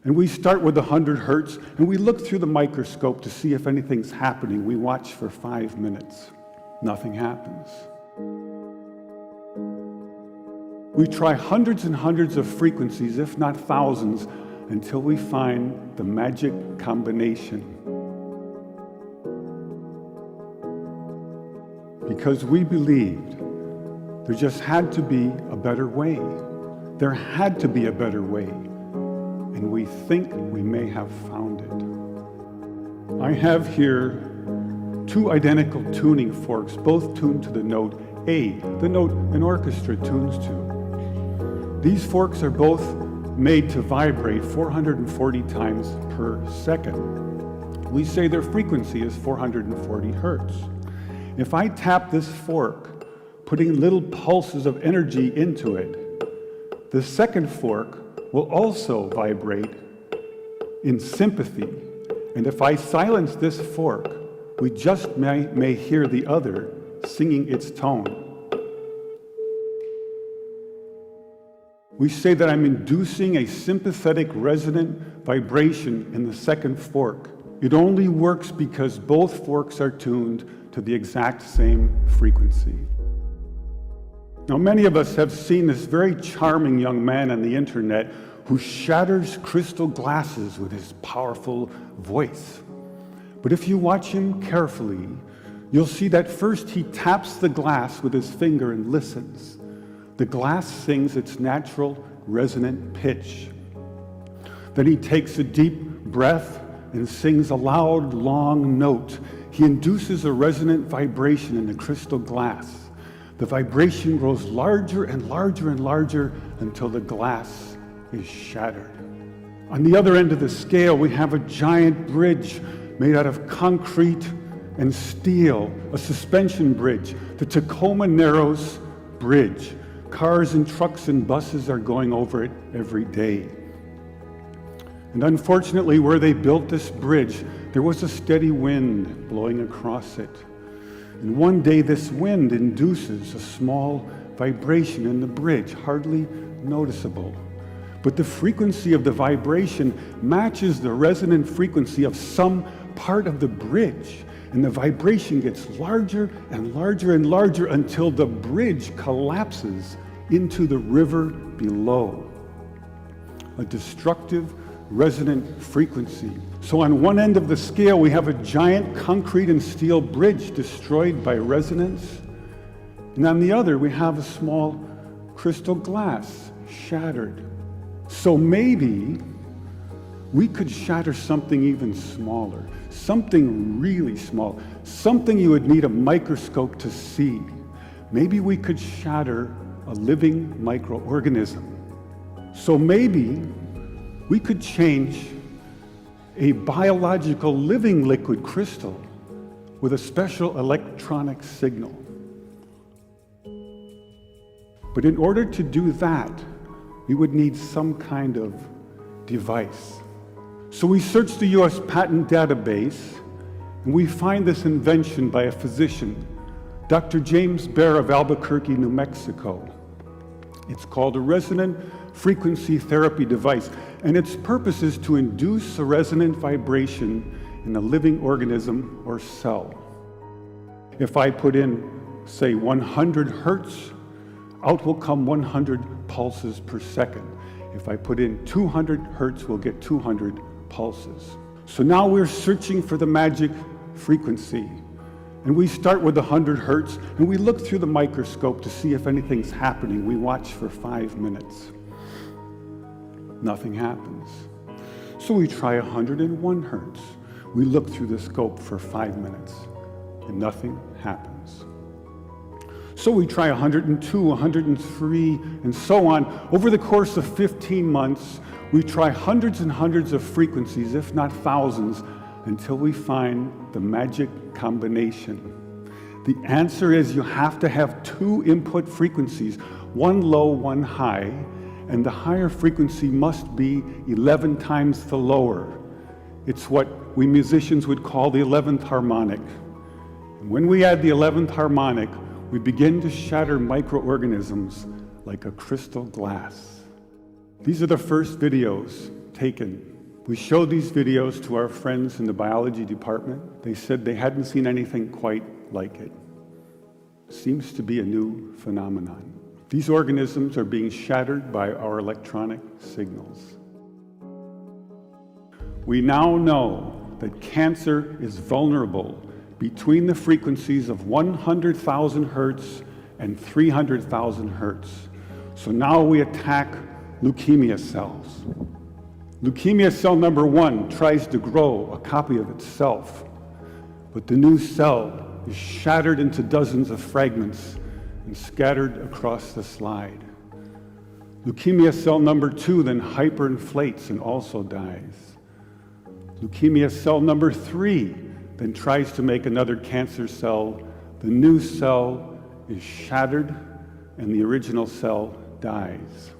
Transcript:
And we start with 100 hertz, and we look through the microscope to see if anything's happening. We watch for 5 minutes. Nothing happens. We try hundreds and hundreds of frequencies, if not thousands, until we find the magic combination. Because we believed there just had to be a better way. There had to be a better way. And we think we may have found it. I have here 2 identical tuning forks, both tuned to the note A, the note an orchestra tunes to. These forks are both made to vibrate 440 times per second. We say their frequency is 440 hertz. If I tap this fork, putting little pulses of energy into it, the second fork will also vibrate in sympathy. And if I silence this fork, we just may hear the other singing its tone. We say that I'm inducing a sympathetic resonant vibration in the second fork. It only works because both forks are tuned to the exact same frequency. Now, many of us have seen this very charming young man on the internet who shatters crystal glasses with his powerful voice. But if you watch him carefully, you'll see that first he taps the glass with his finger and listens. The glass sings its natural resonant pitch. Then he takes a deep breath and sings a loud, long note. He induces a resonant vibration in the crystal glass. The vibration grows larger and larger and larger until the glass is shattered. On the other end of the scale, we have a giant bridge made out of concrete and steel, a suspension bridge, the Tacoma Narrows Bridge. Cars and trucks and buses are going over it every day. And unfortunately, where they built this bridge, there was a steady wind blowing across it. And one day this wind induces a small vibration in the bridge, hardly noticeable. But the frequency of the vibration matches the resonant frequency of some part of the bridge. And the vibration gets larger and larger and larger until the bridge collapses into the river below. A destructive resonant frequency. So on one end of the scale, we have a giant concrete and steel bridge destroyed by resonance. And on the other, we have a small crystal glass shattered. So maybe we could shatter something even smaller, something really small, something you would need a microscope to see. Maybe we could shatter a living microorganism. So maybe we could change a biological living liquid crystal with a special electronic signal. But in order to do that, we would need some kind of device. So we search the US patent database, and we find this invention by a physician, Dr. James Bear of Albuquerque, New Mexico. It's called a resonant frequency therapy device, and its purpose is to induce a resonant vibration in a living organism or cell. If I put in, say, 100 hertz, out will come 100 pulses per second. If I put in 200 hertz, we'll get 200 pulses. So now we're searching for the magic frequency. And we start with 100 hertz, and we look through the microscope to see if anything's happening. We watch for 5 minutes. Nothing happens. So we try 101 hertz. We look through the scope for 5 minutes, and nothing happens. So we try 102, 103, and so on. Over the course of 15 months, we try hundreds and hundreds of frequencies, if not thousands, until we find the magic combination. The answer is you have to have 2 input frequencies, one low, one high, and the higher frequency must be 11 times the lower. It's what we musicians would call the 11th harmonic. And when we add the 11th harmonic, we begin to shatter microorganisms like a crystal glass. These are the first videos taken. We showed these videos to our friends in the biology department. They said they hadn't seen anything quite like it. Seems to be a new phenomenon. These organisms are being shattered by our electronic signals. We now know that cancer is vulnerable between the frequencies of 100,000 hertz and 300,000 hertz. So now we attack leukemia cells. Leukemia cell number 1 tries to grow a copy of itself, but the new cell is shattered into dozens of fragments and scattered across the slide. Leukemia cell number 2 then hyperinflates and also dies. Leukemia cell number 3 then tries to make another cancer cell. The new cell is shattered and the original cell dies.